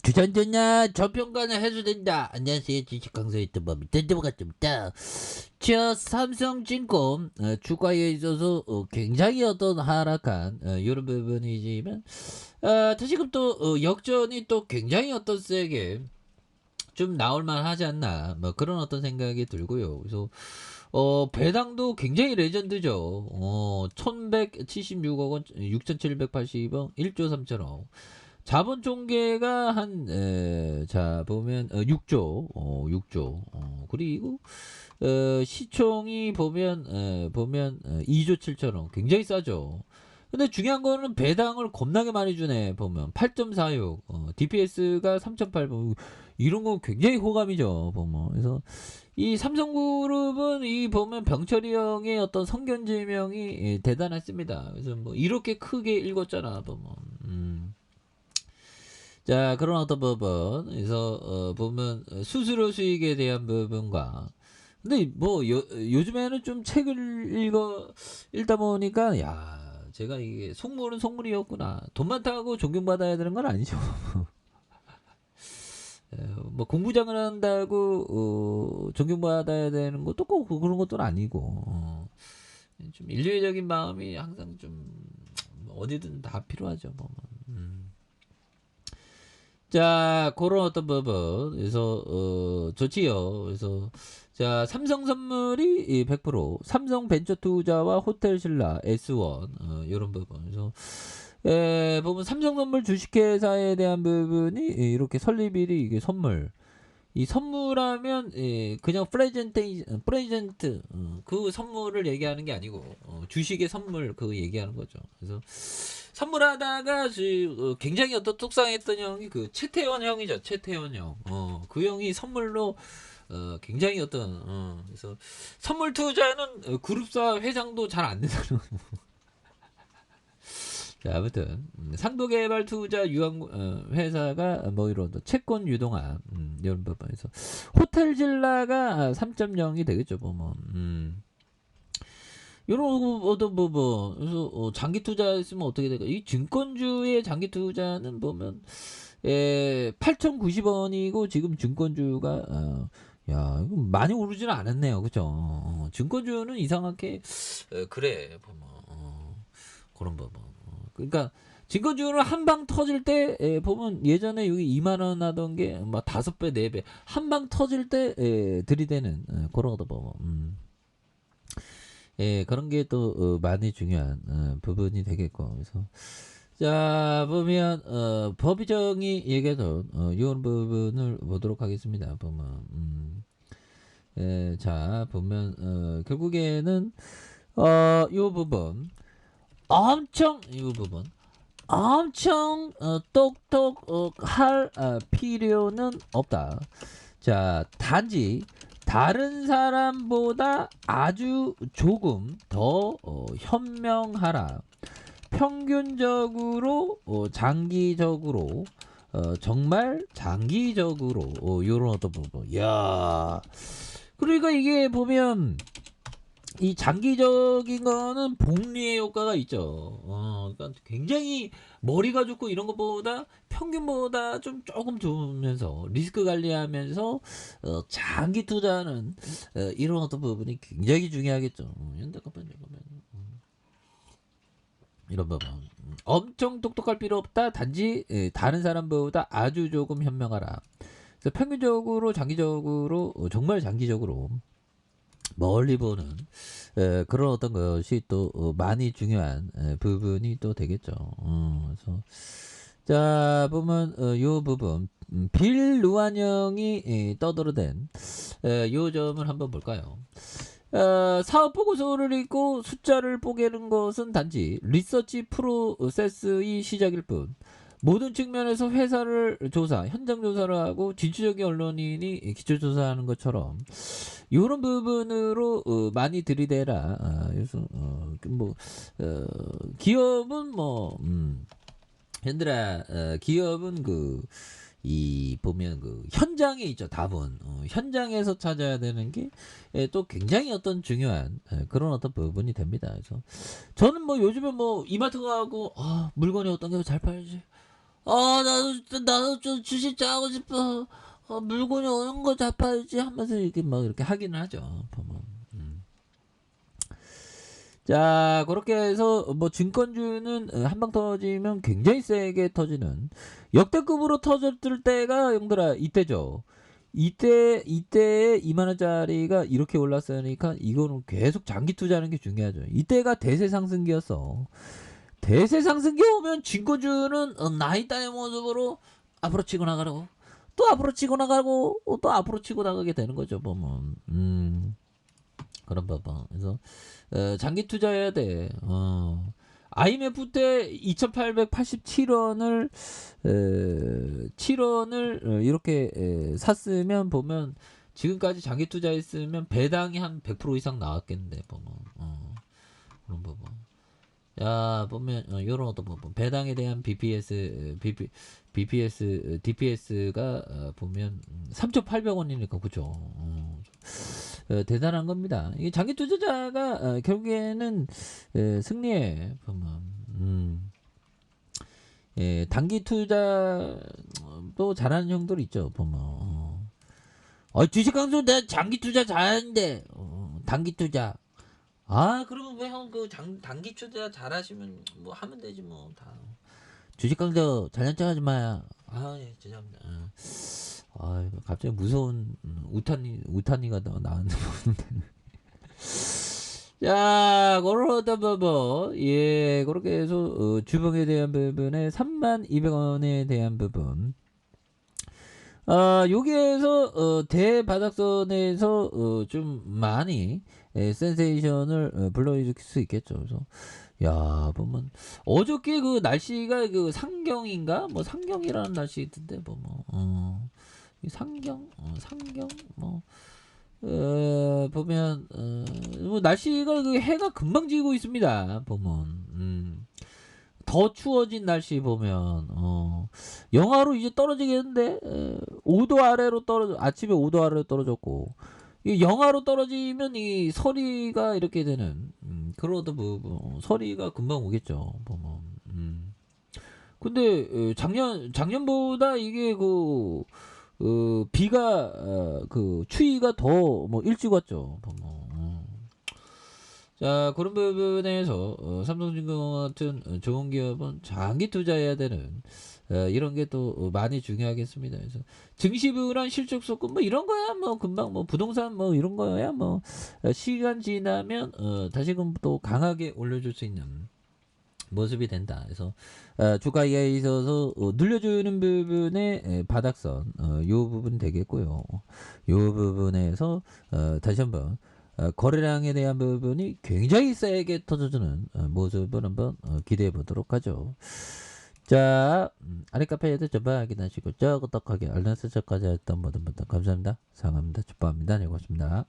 주전자냐 저평가는 해도 된다. 안녕하세요. 주식 강사의 뜨밤이 된데보겠습니다. 저 삼성증권 주가에 있어서 굉장히 어떤 하락한 이런 부분이지만 다시금 또 역전이 또 굉장히 어떤 세게 좀 나올만 하지 않나 뭐 그런 어떤 생각이 들고요. 그래서 배당도 굉장히 레전드죠. 1176억 원, 6780억, 1조 3천억. 자본 총계가 자 보면 6조, 6조. 그리고 시총이 보면 2조 7천억. 굉장히 싸죠. 근데 중요한 거는 배당을 겁나게 많이 주네. 보면 8.46, DPS가 3.8. 이런 거 굉장히 호감이죠. 보면. 그래서 이 삼성그룹은 이 보면 병철이 형의 어떤 성견지명이 대단했습니다. 그래서 뭐 이렇게 크게 읽었잖아. 보면. 자, 그런 어떤 부분에서 보면 수수료 수익에 대한 부분과 근데 뭐 요즘에는 좀 책을 읽다 보니까 야, 제가 이게 속물은 속물이었구나. 돈 많다고 존경받아야 되는 건 아니죠. 뭐 공부장을 한다고 존경받아야 되는 것도 꼭 그런 것도 아니고 좀 인류적인 마음이 항상 좀 어디든 다 필요하죠. 보면. 자, 그런 어떤 부분. 그래서, 좋지요. 그래서, 자, 삼성 선물이 100%, 삼성 벤처 투자와 호텔 신라, S1, 요런 부분. 그래서, 보면 삼성 선물 주식회사에 대한 부분이 이렇게 설립일이 이게 선물. 이 선물하면 그냥 프레젠트 그 선물을 얘기하는 게 아니고 주식의 선물 그거 얘기하는 거죠. 그래서 선물하다가 굉장히 어떤 속상했던 형이 그 최태원 형이죠. 최태원 형. 그 형이 선물로 굉장히 어떤 그래서 선물 투자는 그룹사 회장도 잘 안 된다는 자, 아무튼 상도개발 투자 유한 회사가 뭐 이런 채권 유동화 이런 부분에서 호텔 질라가 3.0이 되겠죠. 보면 이런 어떤 부분 그래서 장기 투자했으면 어떻게 될까? 이 증권주의 장기 투자는 보면 8,090원이고 지금 증권주가 야, 이거 많이 오르지는 않았네요. 그죠? 증권주는 이상하게 그래 보면 그런 부분. 그러니까 증권주는 한 방 터질 때 보면 예전에 여기 2만 원 하던 게 막 5배, 4배 한 방 터질 때 들이대는 그런 거 보면 그런 게 또 많이 중요한 부분이 되겠고 그래서 자 보면 법의정이 얘기했던 이런 부분을 보도록 하겠습니다. 보면 자 보면 결국에는 이 부분 엄청 이 부분 엄청 똑똑할 필요는 없다. 자, 단지 다른 사람보다 아주 조금 더 현명하라. 평균적으로 장기적으로 정말 장기적으로 요런 어떤 부분. 야. 그러니까 이게 보면 이 장기적인 거는 복리의 효과가 있죠. 그러니까 굉장히 머리가 좋고 이런 것보다 평균보다 좀 조금 좋으면서 리스크 관리하면서 장기 투자하는 이런 어떤 부분이 굉장히 중요하겠죠. 잠깐만 이런 부분 엄청 똑똑할 필요 없다. 단지 다른 사람보다 아주 조금 현명하라. 그래서 평균적으로 장기적으로 정말 장기적으로 멀리 보는 그런 어떤 것이 또 많이 중요한 부분이 또 되겠죠. 그래서 자 보면 요 부분 빌 루안영이 떠들어댄 요 점을 한번 볼까요? 사업 보고서를 읽고 숫자를 뽀개는 것은 단지 리서치 프로세스의 시작일 뿐 모든 측면에서 회사를 조사, 현장 조사를 하고 진취적인 언론인이 기초 조사하는 것처럼 이런 부분으로 많이 들이대라. 그래서 뭐 기업은 뭐 현들아 기업은 이 보면 현장에 있죠. 답은 현장에서 찾아야 되는 게 또 굉장히 어떤 중요한 그런 어떤 부분이 됩니다. 그래서 저는 뭐 요즘에 뭐 이마트 가고 물건이 어떤 게 잘 팔지 나도 좀 주식 하고 싶어. 물건이 오는 거 잡아야지 하면서 이렇게 막 이렇게 하기는 하죠. 보면. 자, 그렇게 해서 뭐 증권주는 한 방 터지면 굉장히 세게 터지는 역대급으로 터졌을 때가 형들아 이때죠. 이때에 2만 원짜리가 이렇게 올랐으니까 이거는 계속 장기 투자하는 게 중요하죠. 이때가 대세 상승기였어. 대세 상승기 오면 증권주는 나이따의 모습으로 앞으로 치고 나가라고. 또 앞으로 치고 나가고 또 앞으로 치고 나가게 되는 거죠. 보면. 그런 봐봐. 그래서 장기 투자해야 돼. IMF 때 2,887원을 7원을 이렇게 샀으면 보면 지금까지 장기 투자했으면 배당이 한 100% 이상 나왔겠는데 보면. 그런 봐봐. 야 보면 요런 것도 보면 배당에 대한 DPS가 보면 3,800원이니까 그죠. 대단한 겁니다. 이 장기 투자자가 결국에는 승리에 보면 단기 투자도 잘하는 형들 있죠. 보면 주식 강조 내 장기 투자 잘하는데 단기 투자 그러면 왜 형 그 단기 투자 잘하시면 뭐 하면 되지 뭐 다. 주식 강조 잘난 척하지 마야. 예, 죄송합니다. 갑자기 무서운 우탄이가 나왔는데. 자, 그러다 예, 그렇게 해서 주봉에 대한 부분에 32,000원에 대한 부분. 여기에서 대바닥선에서 좀 많이 센세이션을 불러일으킬 수 있겠죠. 그래서 야 보면 어저께 그 날씨가 그 상경인가 뭐 상경이라는 날씨 있던데 보면 상경 뭐 보면 뭐 날씨가 그 해가 금방 지고 있습니다. 보면 더 추워진 날씨 보면 영하로 이제 떨어지겠는데 5도 아래로 아침에 5도 아래로 떨어졌고 이 영하로 떨어지면 이 서리가 이렇게 되는 그러다 뭐 서리가 금방 오겠죠 보면. 근데 작년보다 이게 비가 그 추위가 더 뭐 일찍 왔죠 보면. 자, 그런 부분에서 삼성증권 같은 좋은 기업은 장기 투자해야 되는 이런 게 또 많이 중요하겠습니다. 그래서 증시불안 실적 속금 뭐 이런 거야 뭐 금방 뭐 부동산 뭐 이런 거야 뭐 시간 지나면 다시금 또 강하게 올려줄 수 있는 모습이 된다. 그래서 주가에 있어서 늘려주는 부분의 바닥선 요 부분 되겠고요. 요 부분에서 다시 한번 거래량에 대한 부분이 굉장히 세게 터져주는 모습을 한번 기대해 보도록 하죠. 자, 아래 카페에도 전방 확인하시고 저 구독하기 알람 설정까지 했던 모든 분들 감사합니다. 사랑합니다. 축복합니다. 네, 고맙습니다.